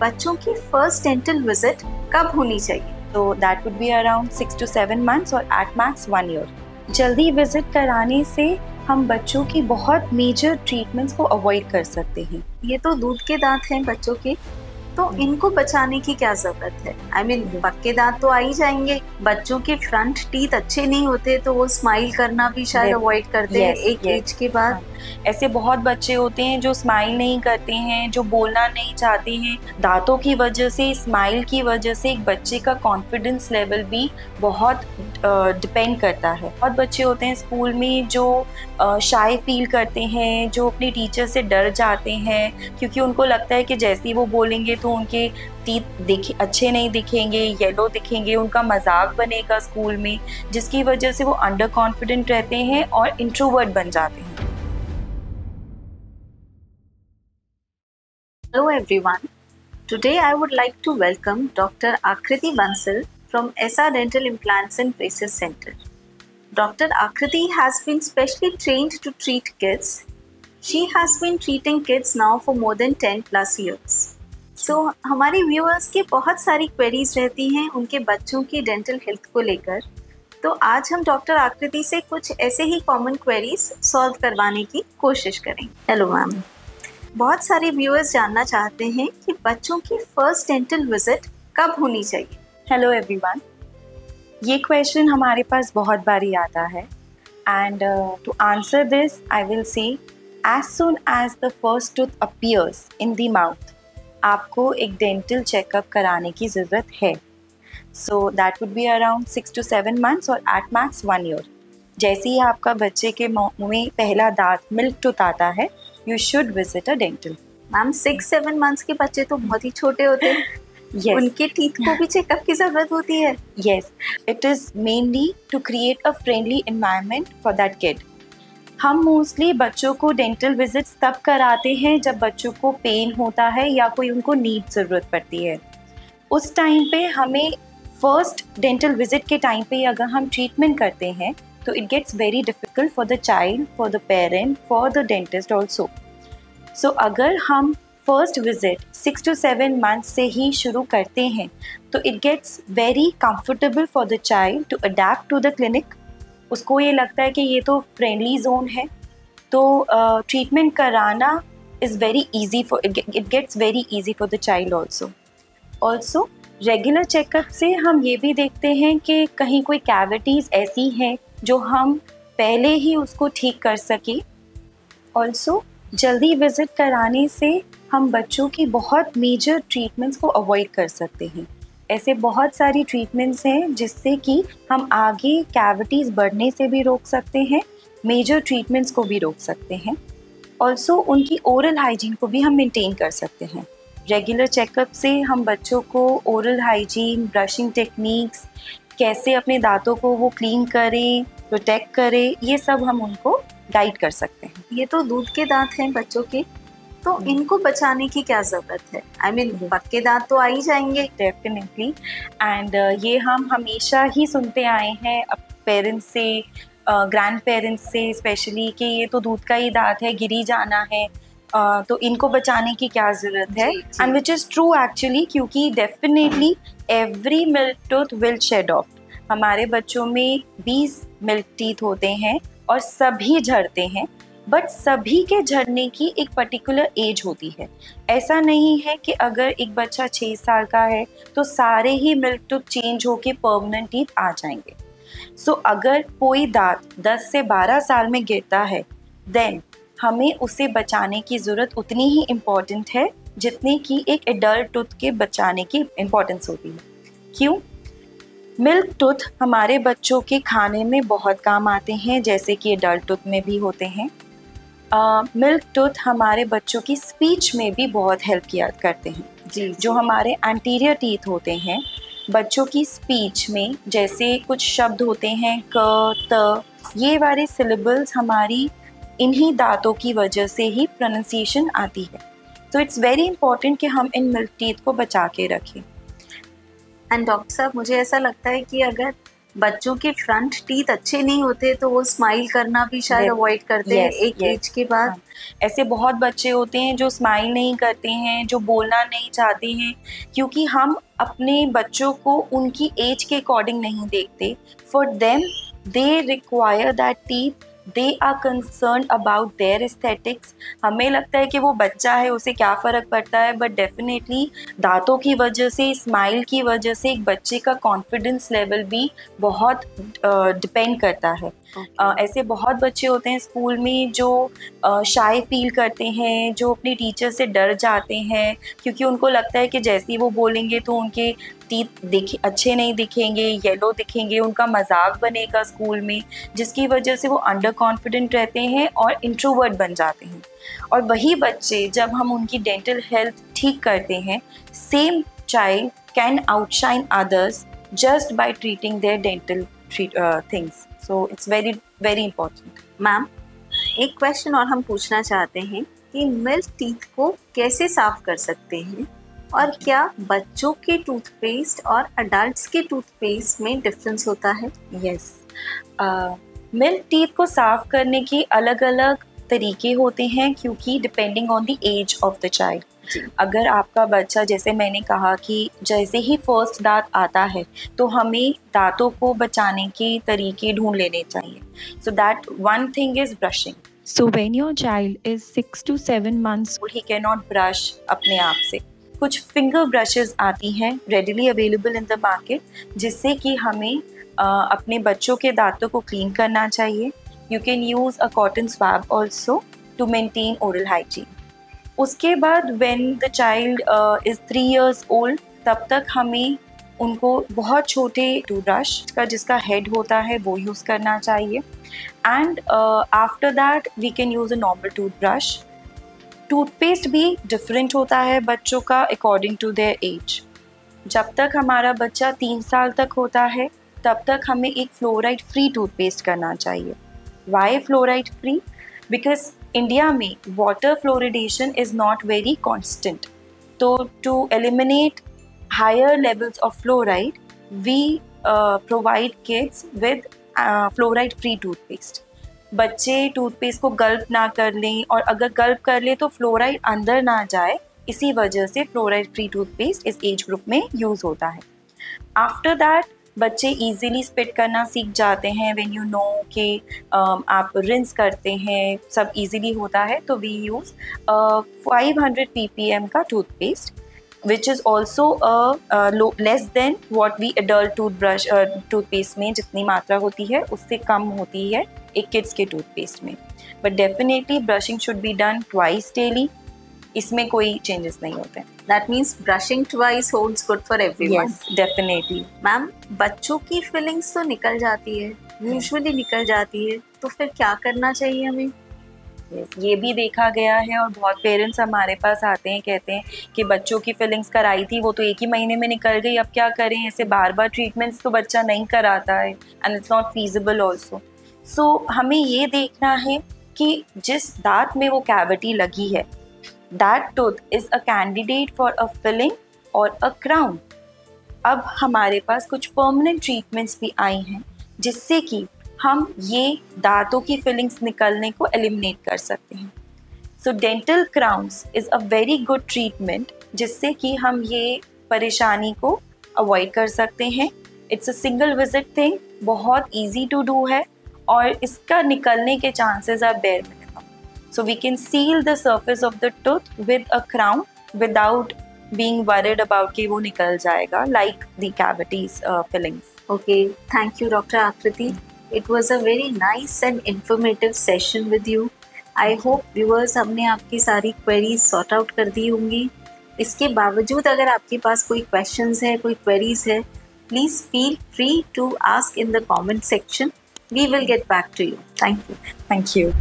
बच्चों की first dental visit कब होनी चाहिए? तो that would be around 6 to 7 months और एट मैक्स 1 year। जल्दी विजिट कराने से हम बच्चों की बहुत मेजर ट्रीटमेंट्स को अवॉइड कर सकते हैं। ये तो दूध के दांत हैं बच्चों के, तो इनको बचाने की क्या जरूरत है? आई मीन पक्के दांत तो आ ही जाएंगे, बच्चों के फ्रंट टीथ अच्छे नहीं होते तो वो स्माइल करना भी शायद अवॉइड करते हैं एक एज के बाद। ऐसे बहुत बच्चे होते हैं जो स्माइल नहीं करते हैं, जो बोलना नहीं चाहते हैं। दांतों की वजह से, स्माइल की वजह से एक बच्चे का कॉन्फिडेंस लेवल भी बहुत डिपेंड करता है। बहुत बच्चे होते हैं स्कूल में जो शाय फील करते हैं, जो अपने टीचर से डर जाते हैं क्योंकि उनको लगता है कि जैसे ही वो बोलेंगे तो उनके टीथ अच्छे नहीं दिखेंगे, येलो दिखेंगे, उनका मजाक बनेगा स्कूल में, जिसकी वजह से वो अंडर कॉन्फिडेंट रहते हैं और इंट्रोवर्ट बन जाते हैं। Hello everyone. Today I would like to welcome Dr. Akriti Bansal from SR Dental Implants and Braces Center. Dr. Akriti has been specially trained to treat kids. She has been treating kids now for more than 10 plus years. So हमारे viewers की बहुत सारी queries रहती हैं उनके बच्चों की dental health को लेकर, तो आज हम डॉक्टर आकृति से कुछ ऐसे ही कॉमन क्वेरीज सॉल्व करवाने की कोशिश करेंगे। हेलो मैम, बहुत सारे व्यूअर्स जानना चाहते हैं कि बच्चों की फर्स्ट डेंटल विजिट कब होनी चाहिए? हेलो एवरीवन, ये क्वेश्चन हमारे पास बहुत बारी आता है and to answer this I will say as soon as the first tooth appears in the mouth आपको एक डेंटल चेकअप कराने की ज़रूरत है। So that would be around 6 to 7 months और एट मैक्स 1 year। जैसे ही आपका बच्चे के मुँह में पहला दांत मिल्क टूथ आता है, you should visit a dental। Ma'am 6-7 months के बच्चे तो बहुत ही छोटे होते हैं। Yes. उनके टीथ को भी चेकअप की जरूरत होती है। Yes, it is mainly to create a friendly environment for that kid। हम मोस्टली बच्चों को डेंटल विजिट्स तब कराते हैं जब बच्चों को पेन होता है या कोई उनको नीड ज़रूरत पड़ती है। उस टाइम पे हमें फर्स्ट डेंटल विजिट के टाइम पे अगर हम ट्रीटमेंट करते हैं तो it gets very difficult for the child, for the parent, for the dentist also। So अगर हम first visit 6 to 7 months से ही शुरू करते हैं तो it gets very comfortable for the child to adapt to the clinic। उसको ये लगता है कि ये तो friendly zone है, तो treatment कराना is very easy for it gets very easy for the child also। Also regular checkup से हम ये भी देखते हैं कि कहीं कोई कैविटीज़ ऐसी हैं जो हम पहले ही उसको ठीक कर सकें। ऑल्सो जल्दी विज़िट कराने से हम बच्चों की बहुत मेजर ट्रीटमेंट्स को अवॉइड कर सकते हैं। ऐसे बहुत सारी ट्रीटमेंट्स हैं जिससे कि हम आगे कैविटीज़ बढ़ने से भी रोक सकते हैं, मेजर ट्रीटमेंट्स को भी रोक सकते हैं। ऑल्सो उनकी ओरल हाइजीन को भी हम मेंटेन कर सकते हैं। रेगुलर चेकअप से हम बच्चों को ओरल हाइजीन, ब्रशिंग टेक्निक्स, कैसे अपने दांतों को वो क्लीन करें, प्रोटेक्ट करें, ये सब हम उनको गाइड कर सकते हैं। ये तो दूध के दांत हैं बच्चों के, तो इनको बचाने की क्या ज़रूरत है? आई मीन पक्के दांत तो आ ही जाएंगे। डेफिनेटली, एंड ये हम हमेशा ही सुनते आए हैं पेरेंट्स से, ग्रैंड पेरेंट्स से स्पेशली, कि ये तो दूध का ही दांत है, गिरी जाना है, तो इनको बचाने की क्या ज़रूरत है। And which is true actually, क्योंकि definitely every milk tooth will shed off. हमारे बच्चों में 20 मिल्क टीथ होते हैं और सभी झड़ते हैं, बट सभी के झड़ने की एक पर्टिकुलर एज होती है। ऐसा नहीं है कि अगर एक बच्चा 6 साल का है तो सारे ही मिल्क टूथ चेंज होके परमानेंट टीथ आ जाएंगे। सो अगर कोई दांत 10 से 12 साल में गिरता है, देन हमें उसे बचाने की ज़रूरत उतनी ही इम्पॉर्टेंट है जितनी कि एक एडल्ट टूथ के बचाने की इम्पॉर्टेंस होती है। क्यों? मिल्क टूथ हमारे बच्चों के खाने में बहुत काम आते हैं, जैसे कि एडल्ट टूथ में भी होते हैं। मिल्क टूथ हमारे बच्चों की स्पीच में भी बहुत हेल्प किया करते हैं। जी, जो हमारे एंटीरियर टीथ होते हैं बच्चों की स्पीच में, जैसे कुछ शब्द होते हैं क, त, ये वाले सिलेबल्स हमारी इन्हीं दांतों की वजह से ही प्रोनाउंसिएशन आती है। तो इट्स वेरी इंपॉर्टेंट कि हम इन मिल्क टीथ को बचा के रखें। एंड डॉक्टर साहब, मुझे ऐसा लगता है कि अगर बच्चों के फ्रंट टीथ अच्छे नहीं होते तो वो स्माइल करना भी शायद अवॉइड करते हैं एक एज के बाद। हाँ। ऐसे बहुत बच्चे होते हैं जो स्माइल नहीं करते हैं, जो बोलना नहीं चाहते हैं, क्योंकि हम अपने बच्चों को उनकी एज के अकॉर्डिंग नहीं देखते। For them they require that teeth, they are concern about their aesthetics. हमें लगता है कि वो बच्चा है, उसे क्या फ़र्क पड़ता है, बट डेफिनेटली दांतों की वजह से, स्माइल की वजह से एक बच्चे का कॉन्फिडेंस लेवल भी बहुत डिपेंड करता है। ऐसे बहुत बच्चे होते हैं स्कूल में जो शाय फील करते हैं, जो अपनी टीचर से डर जाते हैं, क्योंकि उनको लगता है कि जैसे ही वो बोलेंगे तो उनके टीथ अच्छे नहीं दिखेंगे, येलो दिखेंगे, उनका मजाक बनेगा स्कूल में, जिसकी वजह से वो अंडर कॉन्फिडेंट रहते हैं और इंट्रोवर्ट बन जाते हैं। और वही बच्चे जब हम उनकी डेंटल हेल्थ ठीक करते हैं, same child can outshine others just by treating their dental things. So it's very very important. Ma'am, एक क्वेश्चन और हम पूछना चाहते हैं कि मिल्क टीथ को कैसे साफ कर सकते हैं, और क्या बच्चों के टूथपेस्ट और अडल्ट्स के टूथपेस्ट में डिफरेंस होता है? यस, मिल्क टीथ को साफ करने के अलग अलग तरीके होते हैं, क्योंकि depending on the age of the child. अगर आपका बच्चा, जैसे मैंने कहा कि जैसे ही फर्स्ट दांत आता है तो हमें दांतों को बचाने के तरीके ढूंढ लेने चाहिए। So that one thing is brushing. So when your child is 6 to 7 months, he cannot brush अपने आप से। कुछ फिंगर ब्रशेस आती हैं readily available in the market, जिससे कि हमें अपने बच्चों के दांतों को क्लीन करना चाहिए। You can use a cotton swab also to maintain oral hygiene. उसके बाद when the child is 3 years old, तब तक हमें उनको बहुत छोटे टूथब्रश का जिसका हेड होता है वो यूज़ करना चाहिए। And after that we can use a normal toothbrush. Toothpaste भी डिफरेंट होता है बच्चों का अकॉर्डिंग टू देयर एज। जब तक हमारा बच्चा 3 साल तक होता है तब तक हमें एक फ्लोराइड फ्री टूथपेस्ट करना चाहिए। Why fluoride free? Because India में water fluoridation is not very constant. तो to eliminate higher levels of fluoride, we provide kids with fluoride free toothpaste. बच्चे टूथपेस्ट को गल्प ना कर लें, और अगर गल्प कर लें तो फ्लोराइड अंदर ना जाए, इसी वजह से फ्लोराइड फ्री टूथपेस्ट इस एज ग्रुप में यूज़ होता है। आफ्टर दैट बच्चे इजीली स्पिट करना सीख जाते हैं। व्हेन यू नो कि आप रिंस करते हैं, सब इजीली होता है, तो वी यूज़ 500 ppm का toothpaste, which is also less than what we adult toothpaste में जितनी मात्रा होती है उससे कम होती है एक किड्स के टूथपेस्ट में। But definitely brushing should be done twice daily, इसमें कोई चेंजेस नहीं होते हैं। That means brushing twice holds good for everyone. Yes, definitely. Ma'am, बच्चों की फीलिंग्स तो निकल जाती है, यूजुअली निकल जाती है, तो फिर क्या करना चाहिए हमें? ये भी देखा गया है, और बहुत पेरेंट्स हमारे पास आते हैं, कहते हैं कि बच्चों की फीलिंग्स कराई थी, वो तो 1 ही महीने में निकल गई, अब क्या करें? ऐसे बार बार ट्रीटमेंट्स तो बच्चा नहीं कराता है, and it's not feasible also. So हमें ये देखना है कि जिस दांत में वो कैविटी लगी है, that tooth is a candidate for a filling और अ क्राउन। अब हमारे पास कुछ परमानेंट ट्रीटमेंट्स भी आई हैं, जिससे कि हम ये दांतों की फिलिंग्स निकलने को एलिमिनेट कर सकते हैं। So dental crowns is a very good treatment, जिससे कि हम ये परेशानी को अवॉइड कर सकते हैं। It's a single visit thing, बहुत ईजी टू डू है, और इसका निकलने के chances are bare minimum. So we can seal the surface of the tooth with a crown without being worried about कि वो निकल जाएगा, like the cavities fillings. Okay, thank you doctor Akriti. It was a very nice and informative session with you. I hope viewers हमने आपकी सारी queries sort out कर दी होंगी. इसके बावजूद अगर आपके पास कोई questions है, कोई queries है, please feel free to ask in the comment section. We will get back to you. Thank you. Thank you.